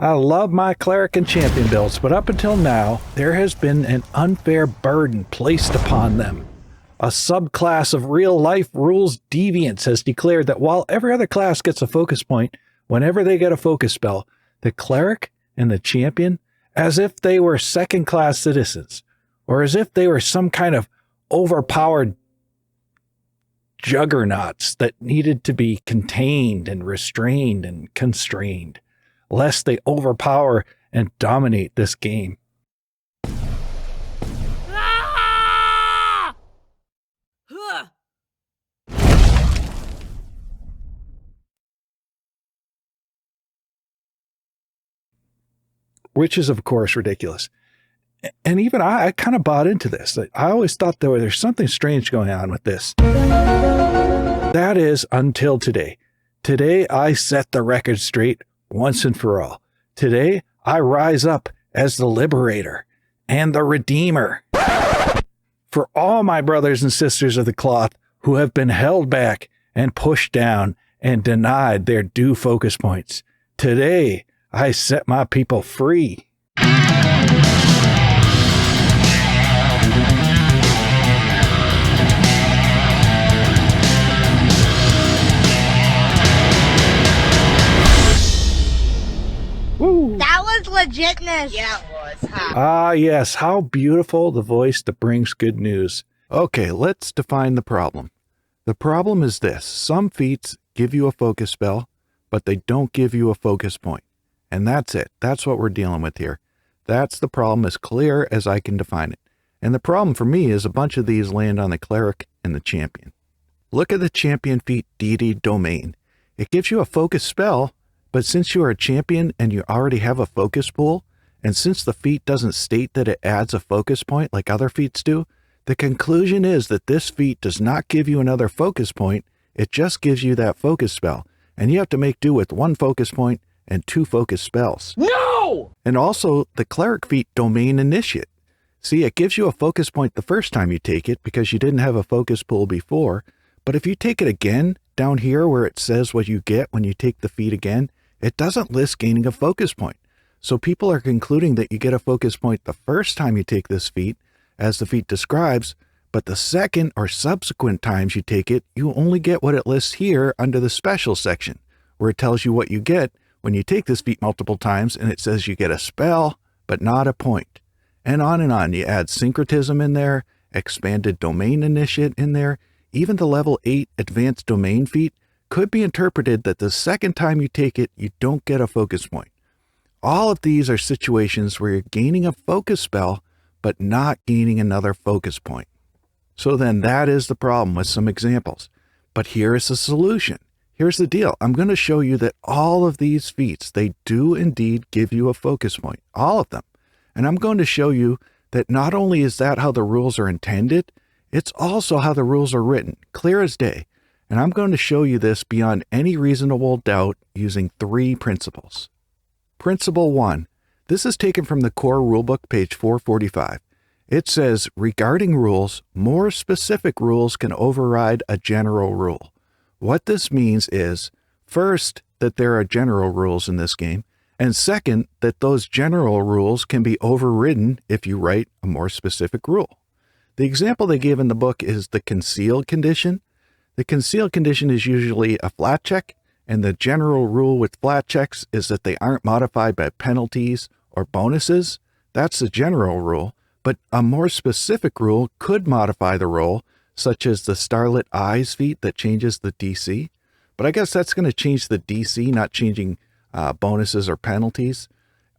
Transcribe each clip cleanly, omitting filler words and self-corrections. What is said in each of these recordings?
I love my cleric and champion builds, but up until now, there has been an unfair burden placed upon them. A subclass of real-life rules deviants has declared that while every other class gets a focus point, whenever they get a focus spell, the cleric and the champion, as if they were second-class citizens, or as if they were some kind of overpowered juggernauts that needed to be contained and restrained and constrained, lest they overpower and dominate this game. Which is, of course, ridiculous. And even I kind of bought into this. I always thought there's something strange going on with this. That is, until today. Today, I set the record straight once and for all. Today, I rise up as the liberator and the redeemer for all my brothers and sisters of the cloth who have been held back and pushed down and denied their due focus points. Today, I set my people free. Woo. That was legitness. Yeah, it was. Huh? Ah, yes. How beautiful the voice that brings good news. Okay, let's define the problem. The problem is this. Some feats give you a focus spell, but they don't give you a focus point. And that's it. That's what we're dealing with here. That's the problem, as clear as I can define it. And the problem for me is a bunch of these land on the cleric and the champion. Look at the champion feat Deity Domain. It gives you a focus spell, but since you are a champion and you already have a focus pool, and since the feat doesn't state that it adds a focus point like other feats do, the conclusion is that this feat does not give you another focus point, it just gives you that focus spell, and you have to make do with one focus point and two focus spells. No! And also, the cleric feat Domain Initiate. See, it gives you a focus point the first time you take it because you didn't have a focus pool before, but if you take it again, down here where it says what you get when you take the feat again, it doesn't list gaining a focus point. So people are concluding that you get a focus point the first time you take this feat, as the feat describes, but the second or subsequent times you take it, you only get what it lists here under the special section, where it tells you what you get when you take this feat multiple times, and it says you get a spell, but not a point. And on and on. You add syncretism in there, expanded domain initiate in there, even the level 8 advanced domain feat could be interpreted that the second time you take it, you don't get a focus point. All of these are situations where you're gaining a focus spell, but not gaining another focus point. So then that is the problem with some examples. But here is the solution. Here's the deal. I'm going to show you that all of these feats, they do indeed give you a focus point. All of them. And I'm going to show you that not only is that how the rules are intended, it's also how the rules are written, clear as day. And I'm going to show you this beyond any reasonable doubt using 3 principles. Principle 1. This is taken from the core rulebook, page 445. It says, regarding rules, more specific rules can override a general rule. What this means is, first, that there are general rules in this game, and second, that those general rules can be overridden if you write a more specific rule. The example they give in the book is the concealed condition. The concealed condition is usually a flat check, and the general rule with flat checks is that they aren't modified by penalties or bonuses. That's the general rule, but a more specific rule could modify the rule, such as the Starlit Eyes feat that changes the DC. But I guess that's going to change the DC, not changing bonuses or penalties.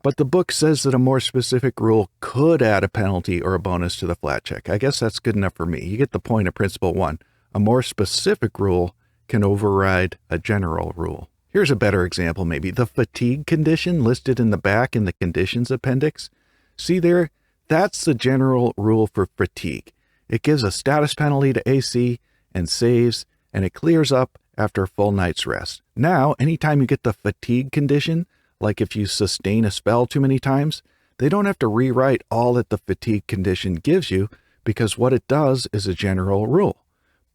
But the book says that a more specific rule could add a penalty or a bonus to the flat check. I guess that's good enough for me. You get the point of principle 1. A more specific rule can override a general rule. Here's a better example maybe. The fatigue condition listed in the back in the conditions appendix. See there? That's the general rule for fatigue. It gives a status penalty to AC and saves, and it clears up after a full night's rest. Now, anytime you get the fatigue condition, like if you sustain a spell too many times, they don't have to rewrite all that the fatigue condition gives you because what it does is a general rule.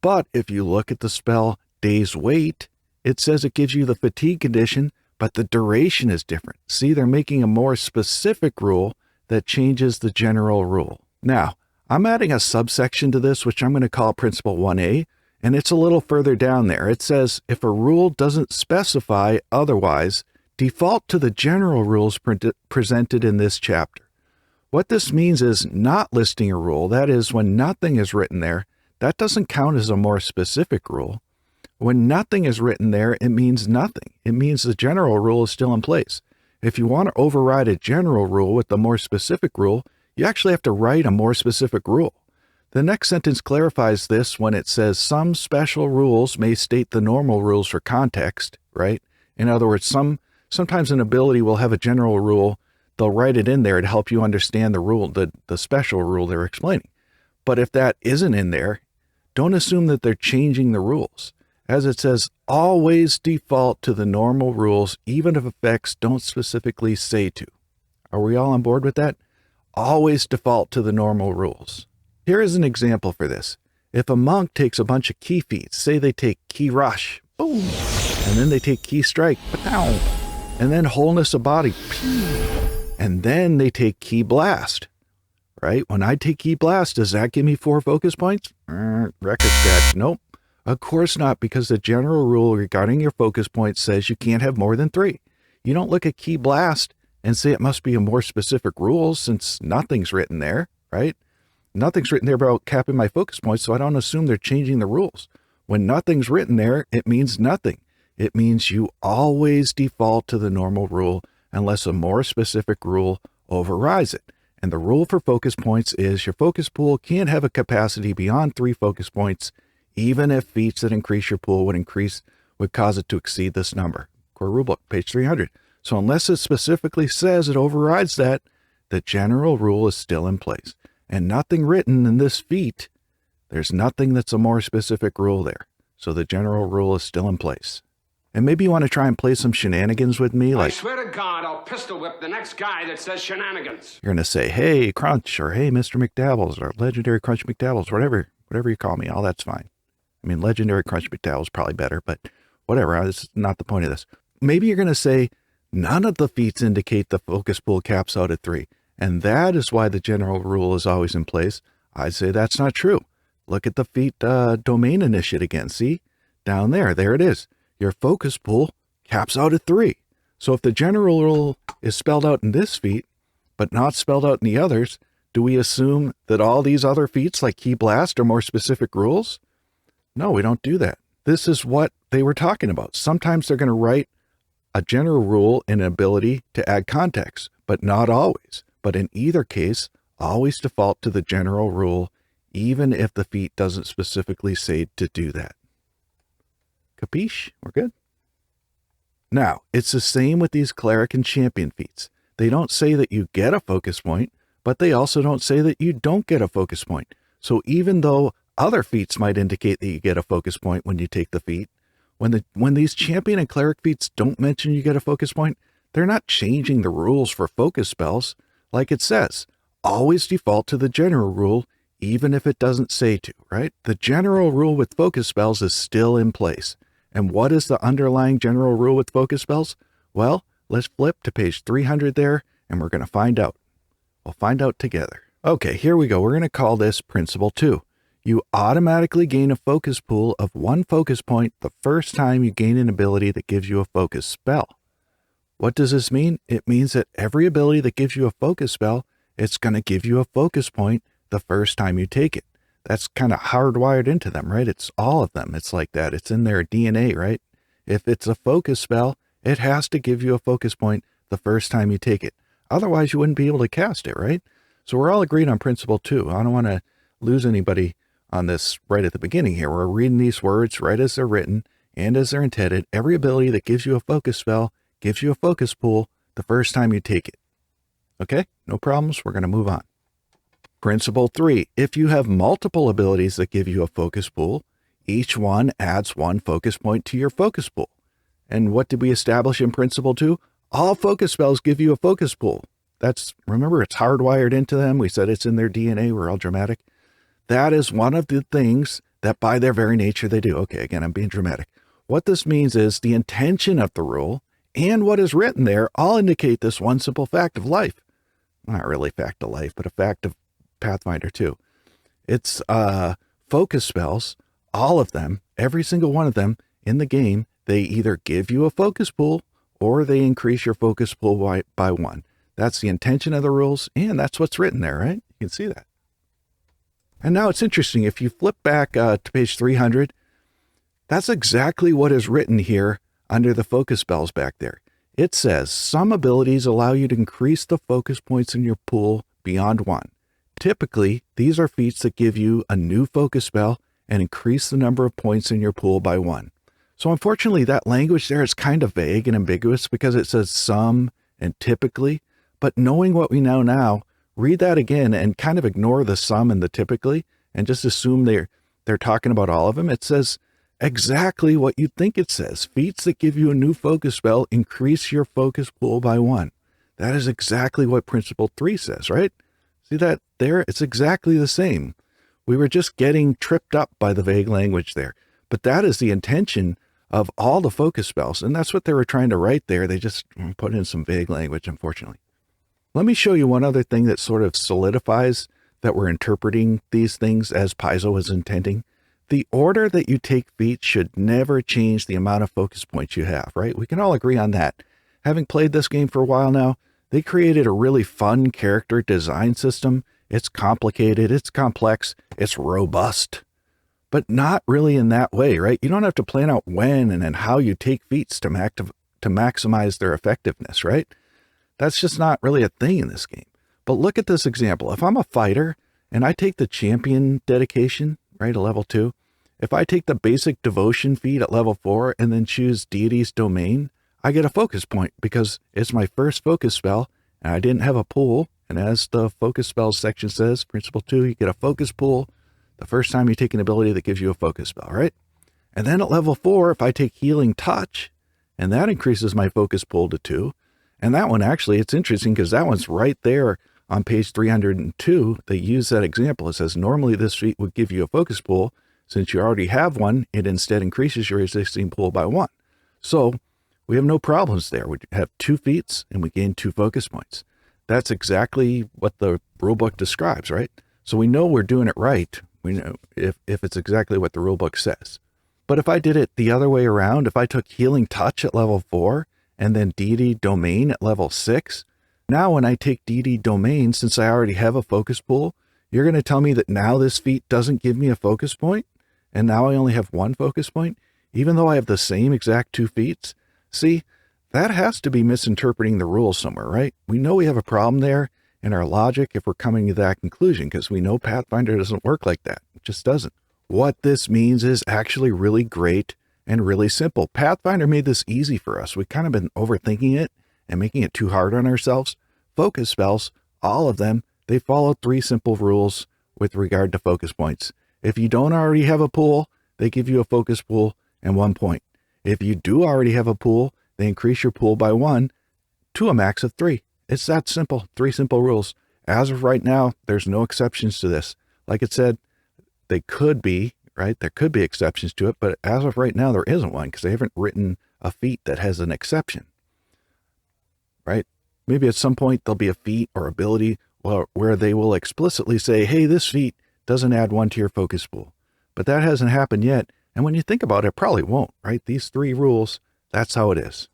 But if you look at the spell Day's Wait, it says it gives you the fatigue condition, but the duration is different. See, they're making a more specific rule that changes the general rule. Now, I'm adding a subsection to this, which I'm going to call Principle 1A, and it's a little further down there. It says, if a rule doesn't specify otherwise, default to the general rules presented in this chapter. What this means is not listing a rule, that is, when nothing is written there, that doesn't count as a more specific rule. When nothing is written there, it means nothing. It means the general rule is still in place. If you want to override a general rule with the more specific rule, you actually have to write a more specific rule. The next sentence clarifies this when it says some special rules may state the normal rules for context, right? In other words, sometimes an ability will have a general rule. They'll write it in there to help you understand the rule, the special rule they're explaining. But if that isn't in there, don't assume that they're changing the rules. As it says, always default to the normal rules, even if effects don't specifically say to. Are we all on board with that? Always default to the normal rules. Here is an example for this. If a monk takes a bunch of key feats, say they take key rush, boom, and then they take key strike, pa-dow, and then wholeness of body, and then they take key blast, right? When I take key blast, does that give me 4 focus points? Record scratch, nope. Of course not, because the general rule regarding your focus points says you can't have more than 3. You don't look at key blast and say it must be a more specific rule since nothing's written there, right? Nothing's written there about capping my focus points, so I don't assume they're changing the rules. When nothing's written there, it means nothing. It means you always default to the normal rule unless a more specific rule overrides it. And the rule for focus points is your focus pool can't have a capacity beyond 3 focus points, even if feats that increase your pool would cause it to exceed this number. Core Rulebook, page 300. So unless it specifically says it overrides that, the general rule is still in place. And nothing written in this feat, there's nothing that's a more specific rule there. So the general rule is still in place. And maybe you want to try and play some shenanigans with me, like, I swear to God, I'll pistol whip the next guy that says shenanigans. You're going to say, hey, Crunch, or hey, Mr. McDabbles, or Legendary Crunch McDabbles, whatever you call me, all that's fine. I mean, Legendary Crunch McDowell is probably better, but whatever. That's not the point of this. Maybe you're going to say, none of the feats indicate the focus pool caps out at 3, and that is why the general rule is always in place. I'd say that's not true. Look at the feat domain initiate again. See? Down there. There it is. Your focus pool caps out at 3. So if the general rule is spelled out in this feat, but not spelled out in the others, do we assume that all these other feats like Key Blast are more specific rules? No, we don't do that. This is what they were talking about. Sometimes they're going to write a general rule and an ability to add context, but not always. But in either case, always default to the general rule, even if the feat doesn't specifically say to do that. Capiche? We're good? Now, it's the same with these cleric and champion feats. They don't say that you get a focus point, but they also don't say that you don't get a focus point. So even though other feats might indicate that you get a focus point when you take the feat, when these champion and cleric feats don't mention you get a focus point, they're not changing the rules for focus spells. Like it says, always default to the general rule, even if it doesn't say to, right? The general rule with focus spells is still in place. And what is the underlying general rule with focus spells? Well, let's flip to page 300 there, and we're going to find out. We'll find out together. Okay, here we go. We're going to call this Principle 2. You automatically gain a focus pool of 1 focus point the first time you gain an ability that gives you a focus spell. What does this mean? It means that every ability that gives you a focus spell, it's going to give you a focus point the first time you take it. That's kind of hardwired into them, right? It's all of them. It's like that. It's in their DNA, right? If it's a focus spell, it has to give you a focus point the first time you take it. Otherwise, you wouldn't be able to cast it, right? So we're all agreed on Principle 2. I don't want to lose anybody on this right at the beginning here. We're reading these words right as they're written and as they're intended. Every ability that gives you a focus spell gives you a focus pool the first time you take it. Okay? No problems. We're going to move on. Principle 3. If you have multiple abilities that give you a focus pool, each one adds 1 focus point to your focus pool. And what did we establish in Principle 2? All focus spells give you a focus pool. Remember, it's hardwired into them. We said it's in their DNA. We're all dramatic. That is one of the things that by their very nature they do. Okay, again, I'm being dramatic. What this means is the intention of the rule and what is written there all indicate this one simple fact of life. Not really fact of life, but a fact of Pathfinder 2. It's focus spells, all of them, every single one of them in the game, they either give you a focus pool or they increase your focus pool by 1. That's the intention of the rules, and that's what's written there, right? You can see that. And now it's interesting. If you flip back to page 300, that's exactly what is written here under the focus spells back there. It says, some abilities allow you to increase the focus points in your pool beyond 1. Typically, these are feats that give you a new focus spell and increase the number of points in your pool by 1. So unfortunately, that language there is kind of vague and ambiguous because it says some and typically, but knowing what we know now, read that again and kind of ignore the some and the typically and just assume they're talking about all of them. It says exactly what you think it says. Feats that give you a new focus spell increase your focus pool by 1. That is exactly what Principle 3 says, right? See that there? It's exactly the same. We were just getting tripped up by the vague language there. But that is the intention of all the focus spells, and that's what they were trying to write there. They just put in some vague language, unfortunately. Let me show you one other thing that sort of solidifies that we're interpreting these things as Paizo was intending. The order that you take feats should never change the amount of focus points you have, right? We can all agree on that. Having played this game for a while now, they created a really fun character design system. It's complicated, it's complex, it's robust, but not really in that way, right? You don't have to plan out when and then how you take feats to maximize their effectiveness, right? That's just not really a thing in this game. But look at this example. If I'm a fighter and I take the champion dedication, right, at level 2, if I take the basic devotion feat at level 4 and then choose deity's domain, I get a focus point because it's my first focus spell and I didn't have a pool. And as the focus spells section says, Principle 2, you get a focus pool the first time you take an ability that gives you a focus spell, right? And then at level 4, if I take healing touch, and that increases my focus pool to 2, and that one actually, it's interesting because that one's right there on page 302. They use that example. It says, normally this feat would give you a focus pool. Since you already have one, it instead increases your existing pool by 1. So we have no problems there. We have 2 feats and we gain 2 focus points. That's exactly what the rulebook describes, right? So we know we're doing it right. We know if it's exactly what the rulebook says. But if I did it the other way around, if I took healing touch at level 4 and then deity domain at level 6, now when I take deity domain, since I already have a focus pool, you're going to tell me that now this feat doesn't give me a focus point? And now I only have 1 focus point, even though I have the same exact 2 feats? See, that has to be misinterpreting the rules somewhere, right? We know we have a problem there in our logic if we're coming to that conclusion, because we know Pathfinder doesn't work like that. It just doesn't. What this means is actually really great and really simple. Pathfinder made this easy for us. We've kind of been overthinking it and making it too hard on ourselves. Focus spells, all of them, they follow 3 simple rules with regard to focus points. If you don't already have a pool, they give you a focus pool and 1 point. If you do already have a pool, they increase your pool by 1 to a max of 3. It's that simple. 3 simple rules. As of right now, there's no exceptions to this. Like it said, they could be, right? There could be exceptions to it, but as of right now, there isn't one because they haven't written a feat that has an exception, right? Maybe at some point there'll be a feat or ability where they will explicitly say, hey, this feat doesn't add 1 to your focus pool. But that hasn't happened yet. And when you think about it, it probably won't, right? These 3 rules, that's how it is.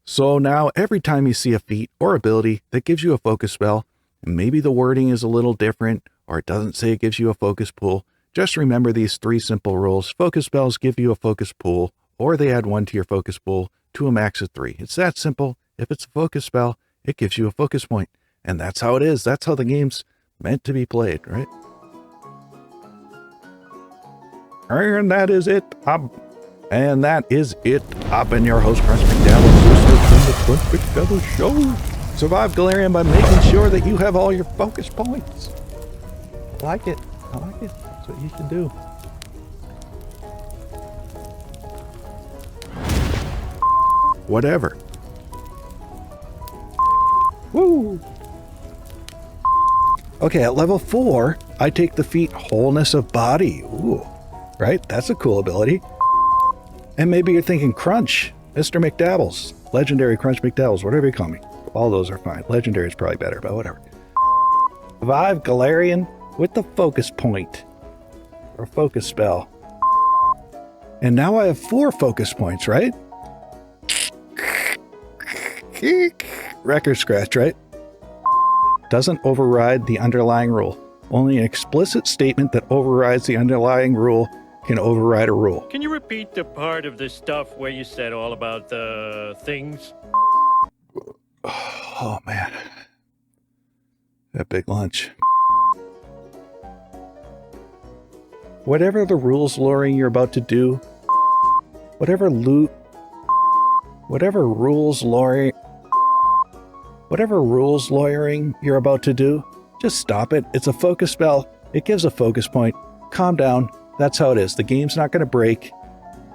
So now every time you see a feat or ability that gives you a focus spell, and maybe the wording is a little different, or it doesn't say it gives you a focus pool, just remember these 3 simple rules. Focus spells give you a focus pool, or they add 1 to your focus pool to a max of 3. It's that simple. If it's a focus spell, it gives you a focus point. And that's how it is. That's how the game's meant to be played, right? And that is it. And that is it. I've been your host, Chris McDowell. This has been the Chris McDowell Show. Survive Galarian by making sure that you have all your focus points. I like it. I like it. That's what you should do. Whatever. Woo! Okay, at level 4, I take the feat Wholeness of Body. Ooh, right? That's a cool ability. And maybe you're thinking, Crunch, Mr. McDabbles. Legendary Crunch McDabbles, whatever you call me. All those are fine. Legendary is probably better, but whatever. Survive Galarian with the focus point. Or focus spell. And now I have 4 focus points, right? Record scratch, right? Doesn't override the underlying rule. Only an explicit statement that overrides the underlying rule can override a rule. Can you repeat the part of the stuff where you said all about the things? Oh, man. That big lunch. Whatever the rules luring you're about to do, whatever rules lawyering you're about to do, just stop it. It's a focus spell. It gives a focus point. Calm down. That's how it is. The game's not going to break.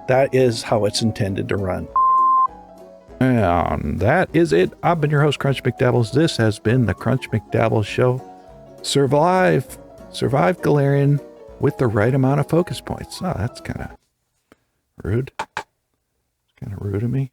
That is how it's intended to run. And that is it. I've been your host, Crunch McDabbles. This has been the Crunch McDabbles Show. Survive Galarian with the right amount of focus points. Oh, that's kind of rude. It's kind of rude of me.